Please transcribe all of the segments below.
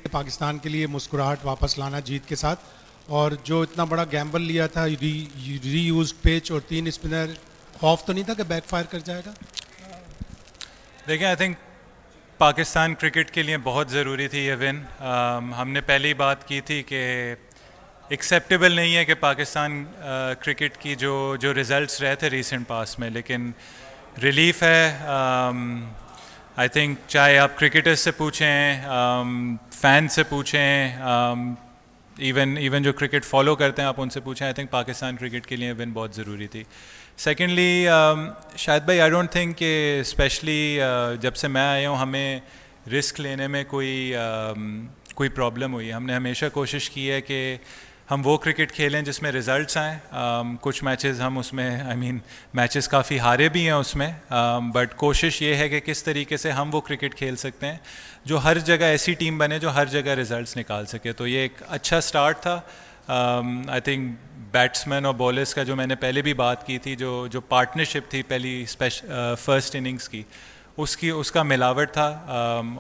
पाकिस्तान के लिए मुस्कुराहट वापस लाना जीत के साथ, और जो इतना बड़ा गैम्बल लिया था, रीयूज्ड पिच और 3 स्पिनर, खौफ तो नहीं था कि बैकफायर कर जाएगा? देखिए, आई थिंक पाकिस्तान क्रिकेट के लिए बहुत ज़रूरी थी ये विन। हमने पहले ही बात की थी कि एक्सेप्टेबल नहीं है कि पाकिस्तान क्रिकेट की जो रिज़ल्ट्स रहे थे रीसेंट पास में, लेकिन रिलीफ है। आई थिंक चाहे आप क्रिकेटर्स से पूछें, फैन से पूछें, इवन जो क्रिकेट फॉलो करते हैं आप उनसे पूछें, आई थिंक पाकिस्तान क्रिकेट के लिए विन बहुत ज़रूरी थी। सेकेंडली, शायद भाई, आई डोंट थिंक कि स्पेशली जब से मैं आया हूँ हमें रिस्क लेने में कोई प्रॉब्लम हुई है। हमने हमेशा कोशिश की है कि हम वो क्रिकेट खेलें जिसमें रिज़ल्ट्स आएँ। कुछ मैचेस हम उसमें मैचेस काफ़ी हारे भी हैं उसमें, बट कोशिश ये है कि किस तरीके से हम वो क्रिकेट खेल सकते हैं जो हर जगह ऐसी टीम बने जो हर जगह रिज़ल्ट्स निकाल सके। तो ये एक अच्छा स्टार्ट था। आई थिंक बैट्समैन और बॉलर्स का जो मैंने पहले भी बात की थी, जो पार्टनरशिप थी पहली फर्स्ट इनिंग्स की, उसका मिलावट था,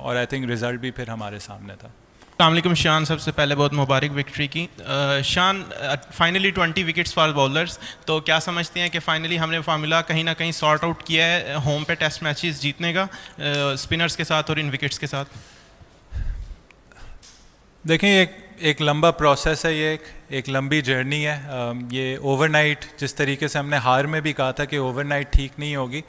और आई थिंक रिज़ल्ट भी फिर हमारे सामने था। अस्सलामुअलैकुम शान, सबसे पहले बहुत मुबारक विक्ट्री की। शान, फाइनली 20 विकेट्स फॉर बॉलर्स, तो क्या समझते हैं कि फाइनली हमने फार्मूला कहीं ना कहीं सॉर्ट आउट किया है होम पे टेस्ट मैचेस जीतने का, स्पिनर्स के साथ और इन विकेट्स के साथ? देखें, एक लंबा प्रोसेस है, ये एक लंबी जर्नी है। ये ओवरनाइट, जिस तरीके से हमने हार में भी कहा था कि ओवरनाइट ठीक नहीं होगी,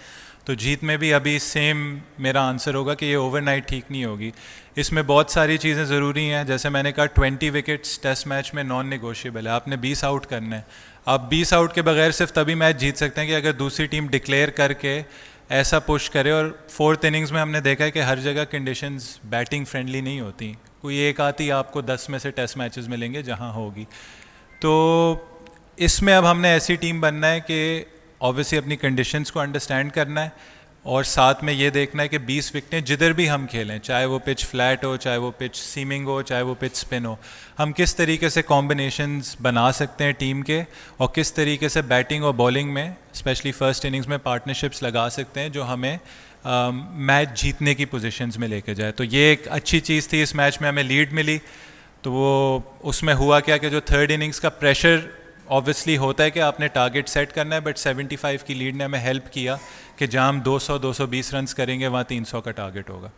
तो जीत में भी अभी सेम मेरा आंसर होगा कि ये ओवरनाइट ठीक नहीं होगी। इसमें बहुत सारी चीज़ें ज़रूरी हैं। जैसे मैंने कहा, 20 विकेट्स टेस्ट मैच में नॉन नेगोशिएबल है। आपने 20 आउट करना है। आप 20 आउट के बगैर सिर्फ तभी मैच जीत सकते हैं कि अगर दूसरी टीम डिक्लेयर करके ऐसा पुश करे। और 4th इनिंग्स में हमने देखा है कि हर जगह कंडीशंस बैटिंग फ्रेंडली नहीं होती। कोई एक आती आपको 10 में से टेस्ट मैचेस मिलेंगे जहाँ होगी। तो इसमें अब हमने ऐसी टीम बनना है कि ऑब्वियसली अपनी कंडीशंस को अंडरस्टैंड करना है, और साथ में ये देखना है कि 20 विकेटें जिधर भी हम खेलें, चाहे वो पिच फ्लैट हो, चाहे वो पिच सीमिंग हो, चाहे वो पिच स्पिन हो, हम किस तरीके से कॉम्बिनेशंस बना सकते हैं टीम के, और किस तरीके से बैटिंग और बॉलिंग में स्पेशली फर्स्ट इनिंग्स में पार्टनरशिप्स लगा सकते हैं जो हमें मैच जीतने की पोजीशंस में लेके जाए। तो ये एक अच्छी चीज़ थी। इस मैच में हमें लीड मिली, तो वो उसमें हुआ क्या कि जो 3rd इनिंग्स का प्रेशर ऑब्वियसली होता है कि आपने टारगेट सेट करना है, बट 75 की लीड ने हमें हेल्प किया कि जहाँ हम 200-220 रन्स करेंगे वहाँ 300 का टारगेट होगा।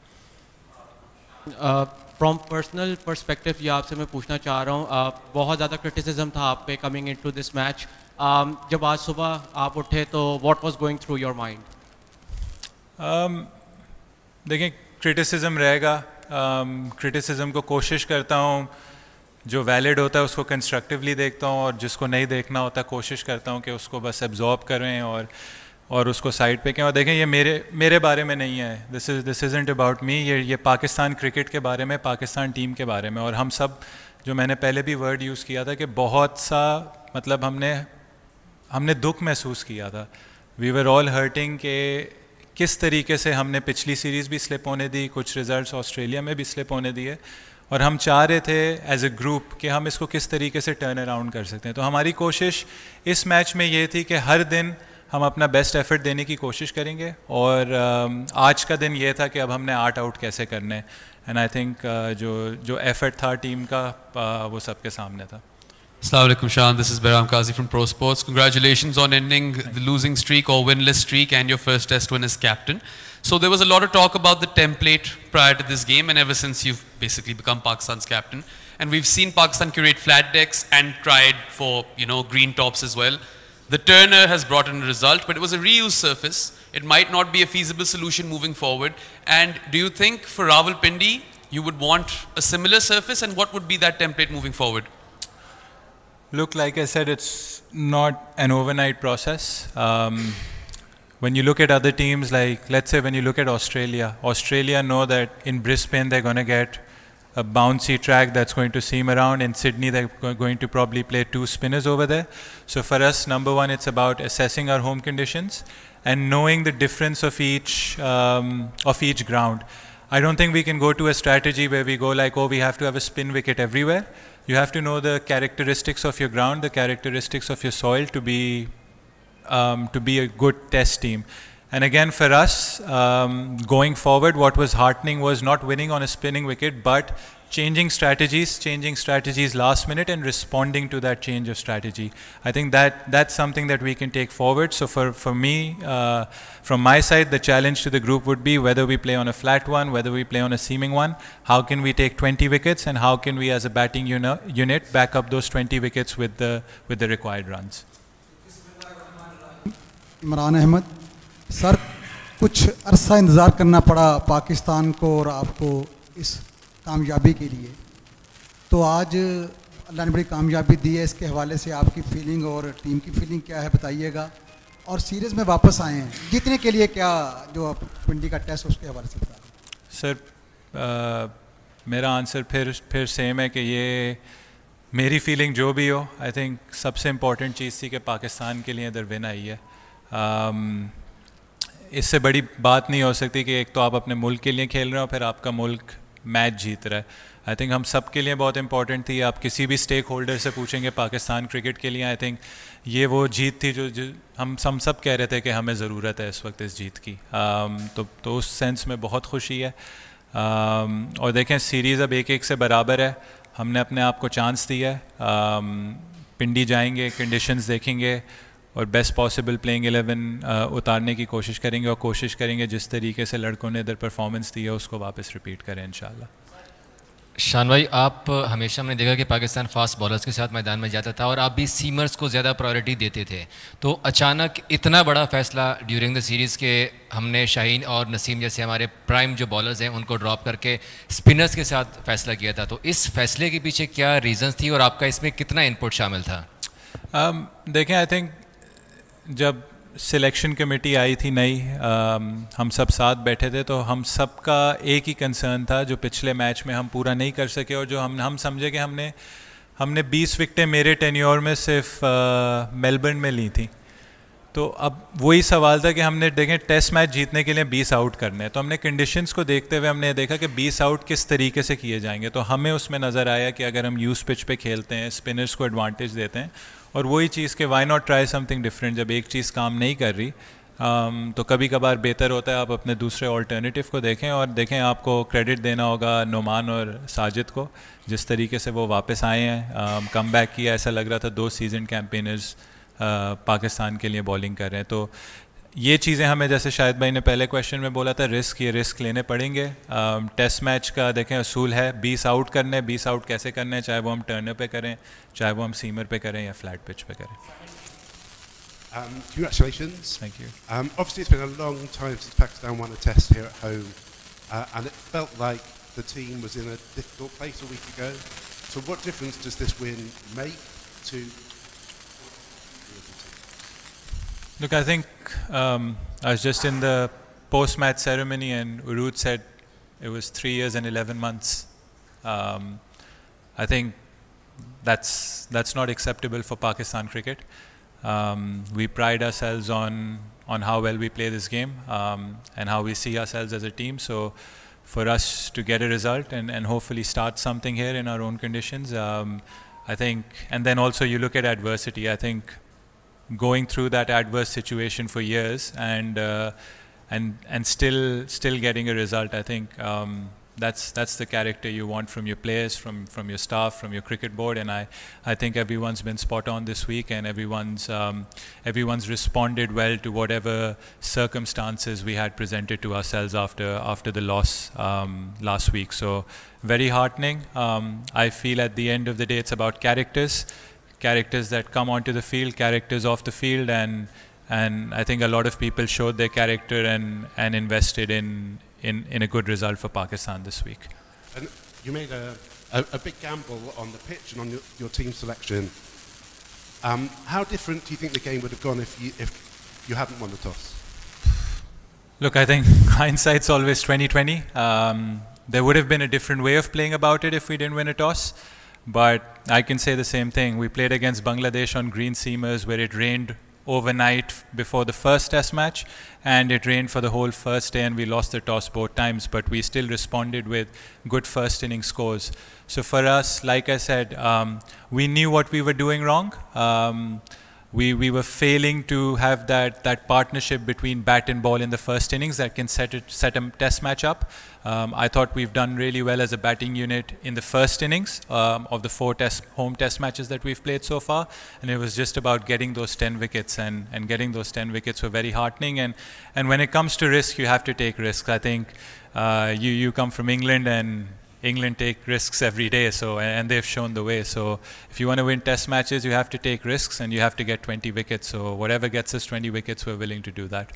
फ्रॉम पर्सनल पर्सपेक्टिव ये आपसे मैं पूछना चाह रहा हूँ, बहुत ज़्यादा क्रिटिसिज्म था आप पे कमिंग इनटू दिस मैच। जब आज सुबह आप उठे तो what was going through your mind? देखिए, क्रिटिसिज्म रहेगा। क्रिटिसिज्म को कोशिश करता हूँ जो वैलिड होता है उसको कंस्ट्रक्टिवली देखता हूँ, और जिसको नहीं देखना होता कोशिश करता हूँ कि उसको बस एब्जॉर्ब करें और उसको साइड पे करें। और देखें, ये मेरे बारे में नहीं है, दिस इज़न्ट अबाउट मी। ये पाकिस्तान क्रिकेट के बारे में, पाकिस्तान टीम के बारे में। और हम सब, जो मैंने पहले भी वर्ड यूज़ किया था कि बहुत सा मतलब हमने दुख महसूस किया था। वी वर ऑल हर्टिंग के किस तरीके से हमने पिछली सीरीज़ भी स्लिप होने दी, कुछ रिजल्ट्स ऑस्ट्रेलिया में भी स्लिप होने दिए, और हम चाह रहे थे एज ए ग्रुप कि हम इसको किस तरीके से टर्न अराउंड कर सकते हैं। तो हमारी कोशिश इस मैच में ये थी कि हर दिन हम अपना बेस्ट एफर्ट देने की कोशिश करेंगे, और आज का दिन ये था कि अब हमने 8 आउट कैसे करने हैं। एंड आई थिंक जो एफर्ट था टीम का वो सबके सामने था। Assalamu alaikum, Shan. This is Behram Qazi from Pro Sports. Congratulations on ending the losing streak or winless streak and your first test win as captain. So there was a lot of talk about the template prior to this game, and ever since you've basically become Pakistan's captain. And we've seen Pakistan curate flat decks and tried for, green tops as well. The turner has brought in a result, but it was a reused surface. It might not be a feasible solution moving forward. And do you think for Rawalpindi, you would want a similar surface, and what would be that template moving forward? Look, like I said, it's not an overnight process. When you look at other teams, like let's say when you look at Australia know that in Brisbane they're going to get a bouncy track that's going to seam around. In Sydney they're going to probably play 2 spinners over there. So for us, number one, it's about assessing our home conditions and knowing the difference of each ground. I don't think we can go to a strategy where we go like, oh, we have to have a spin wicket everywhere. You have to know the characteristics of your ground, the characteristics of your soil to be a good test team. And again, for us, going forward, what was heartening was not winning on a spinning wicket, but changing strategies last minute and responding to that change of strategy. I think that's something that we can take forward. So for me, from my side, the challenge to the group would be whether we play on a flat one, whether we play on a seaming one, how can we take 20 wickets and how can we as a batting unit back up those 20 wickets with the required runs. Imran Ahmad sir, कुछ अरसा इंतज़ार करना पड़ा पाकिस्तान को और आपको इस कामयाबी के लिए, तो आज अल्लाह ने बड़ी कामयाबी दी है, इसके हवाले से आपकी फीलिंग और टीम की फीलिंग क्या है बताइएगा। और सीरीज़ में वापस आए हैं, जीतने के लिए क्या जो T20 का टेस्ट उसके हवाले से बता दें। सर मेरा आंसर फिर सेम है कि ये मेरी फीलिंग जो भी हो, आई थिंक सबसे इम्पॉर्टेंट चीज़ थी कि पाकिस्तान के लिए इधर विन आई है। इससे बड़ी बात नहीं हो सकती कि एक तो आप अपने मुल्क के लिए खेल रहे हो, फिर आपका मुल्क मैच जीत रहा है। आई थिंक हम सब के लिए बहुत इंपॉर्टेंट थी। आप किसी भी स्टेक होल्डर से पूछेंगे पाकिस्तान क्रिकेट के लिए, आई थिंक ये वो जीत थी जो हम सब कह रहे थे कि हमें ज़रूरत है इस वक्त इस जीत की। तो उस सेंस में बहुत खुशी है। और देखें सीरीज़ अब 1-1 से बराबर है, हमने अपने आप को चांस दिया है। पिंडी जाएंगे, कंडीशंस देखेंगे और बेस्ट पॉसिबल प्लेइंग 11 उतारने की कोशिश करेंगे और कोशिश करेंगे जिस तरीके से लड़कों ने इधर परफॉर्मेंस दी है उसको वापस रिपीट करें इंशाल्लाह। शान भाई, आप हमेशा हमने देखा कि पाकिस्तान फास्ट बॉलर्स के साथ मैदान में जाता था और आप भी सीमर्स को ज़्यादा प्रायोरिटी देते थे, तो अचानक इतना बड़ा फैसला ड्यूरिंग द सीरीज़ के हमने शाहीन और नसीम जैसे हमारे प्राइम जो बॉलर्स हैं उनको ड्रॉप करके स्पिनर्स के साथ फैसला किया था, तो इस फैसले के पीछे क्या रीज़न्स थी और आपका इसमें कितना इनपुट शामिल था? देखें, आई थिंक जब सिलेक्शन कमेटी आई थी नई, हम सब साथ बैठे थे, तो हम सब का एक ही कंसर्न था जो पिछले मैच में हम पूरा नहीं कर सके और जो हम समझे कि हमने 20 विकेटें मेरे टेन्योर में सिर्फ मेलबर्न में ली थी। तो अब वही सवाल था कि हमने देखें टेस्ट मैच जीतने के लिए 20 आउट करने हैं, तो हमने कंडीशंस को देखते हुए हमने देखा कि 20 आउट किस तरीके से किए जाएंगे। तो हमें उसमें नज़र आया कि अगर हम यूज पिच पे खेलते हैं, स्पिनर्स को एडवांटेज देते हैं, और वही चीज़ कि why not try something different. जब एक चीज़ काम नहीं कर रही तो कभी कभार बेहतर होता है आप अपने दूसरे ऑल्टरनेटिव को देखें। और देखें, आपको क्रेडिट देना होगा नुमान और साजिद को, जिस तरीके से वो वापस आए हैं, कम बैक किया। ऐसा लग रहा था 2 सीजन कैंपेनर्स पाकिस्तान के लिए बॉलिंग कर रहे हैं। तो ये चीज़ें हमें, जैसे शाहिद भाई ने पहले क्वेश्चन में बोला था, ये रिस्क लेने पड़ेंगे। टेस्ट मैच का देखें असूल है 20 आउट करने। 20 आउट कैसे करने हैं, चाहे वो हम टर्नर पे करें, चाहे वो हम सीमर पे करें या फ्लैट पिच पे करें। Congratulations. Thank you. Obviously it's been a long time since Pakistan won a test here at home, and it felt like the team was in a difficult place a week ago. So what difference does this win make to... Look, I think I was just in the post-match ceremony and Urud said it was 3 years and 11 months. I think that's not acceptable for Pakistan cricket. We pride ourselves on how well we play this game and how we see ourselves as a team. So for us to get a result and hopefully start something here in our own conditions, I think, and then also you look at adversity. I think going through that adverse situation for years and still getting a result, I think that's the character you want from your players, from your staff, from your cricket board. And I think everyone's been spot on this week, and everyone's responded well to whatever circumstances we had presented to ourselves after the loss last week. So very heartening. I feel at the end of the day it's about characters that come onto the field, characters off the field, and I think a lot of people showed their character and invested in a good result for Pakistan this week. And you made a big gamble on the pitch and on your team selection. How different do you think the game would have gone if you hadn't won the toss? Look, I think hindsight's always 20/20. There would have been a different way of playing about it if we didn't win a toss. But I can say the same thing. We played against Bangladesh on green seamers where it rained overnight before the first test match, and it rained for the whole first day, and we lost the toss both times, but we still responded with good first inning scores. So for us, like I said, we knew what we were doing wrong. we were failing to have that partnership between bat and ball in the first innings that can set a test match up. I thought we've done really well as a batting unit in the first innings of the 4 home test matches that we've played so far, and it was just about getting those 10 wickets, and getting those 10 wickets were very heartening. And when it comes to risk, you have to take risks. I think you come from England, and England take risks every day, and they've shown the way. So if you want to win test matches, you have to take risks, and you have to get 20 wickets. So whatever gets us 20 wickets, we're willing to do that.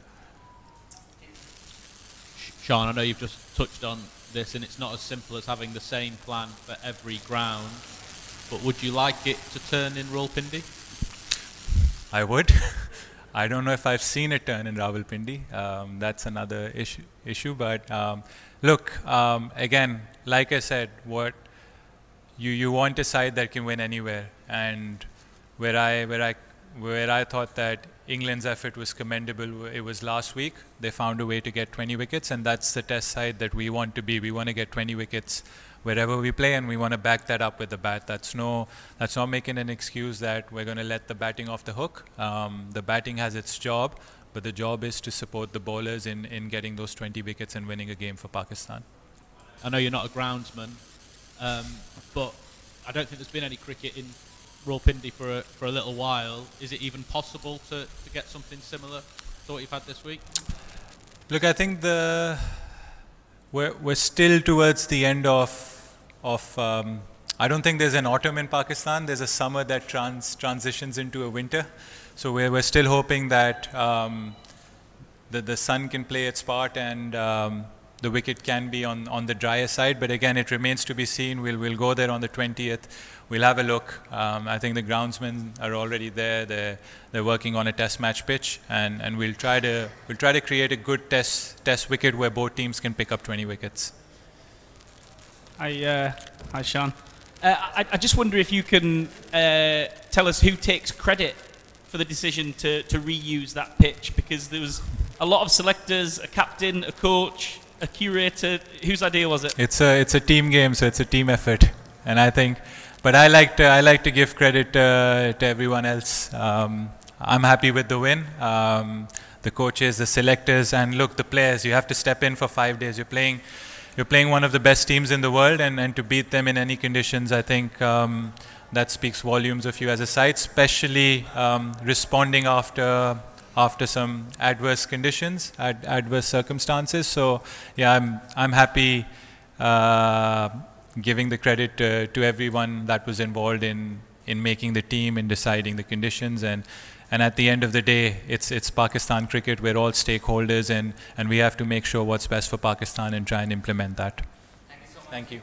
Shan, I know you've just touched on this, and it's not as simple as having the same plan for every ground, but would you like it to turn in Rawalpindi? I would. I don't know if I've seen it turn in Rawalpindi. That's another issue. But look, again, like I said, what you want a side that can win anywhere, and where I thought that England's effort was commendable, it was last week. They found a way to get 20 wickets, and that's the test side that we want to be. We want to get 20 wickets wherever we play, and we want to back that up with the bat. That's not making an excuse that we're going to let the batting off the hook. The batting has its job, but the job is to support the bowlers in getting those 20 wickets and winning a game for Pakistan. I know you're not a groundsman, but I don't think there's been any cricket in Rawalpindi for a little while. Is it even possible to get something similar to what you've had this week? Look, I think we're still towards the end of I don't think there's an autumn in Pakistan. There's a summer that transitions into a winter. So we're still hoping that the sun can play its part, and the wicket can be on the drier side. But again, it remains to be seen. We'll go there on the 20th. We'll have a look. I think the groundsmen are already there. They're working on a test match pitch, and we'll try to create a good test wicket where both teams can pick up 20 wickets. Hi, Shan. I just wonder if you can tell us who takes credit for the decision to reuse that pitch, because there was a lot of selectors, a captain, a coach, a curator. Whose idea was it? It's a team game, so it's a team effort, and I think. But I like to give credit to everyone else. I'm happy with the win. The coaches, the selectors, and look, the players. You have to step in for 5 days. You're playing one of the best teams in the world, and to beat them in any conditions, I think that speaks volumes of you as a side, especially responding after some adverse conditions, adverse circumstances. So yeah, I'm happy giving the credit to everyone that was involved in making the team, in deciding the conditions, and at the end of the day, it's Pakistan cricket. We're all stakeholders, and we have to make sure what's best for Pakistan and try and implement that. Thank you so much. Thank you.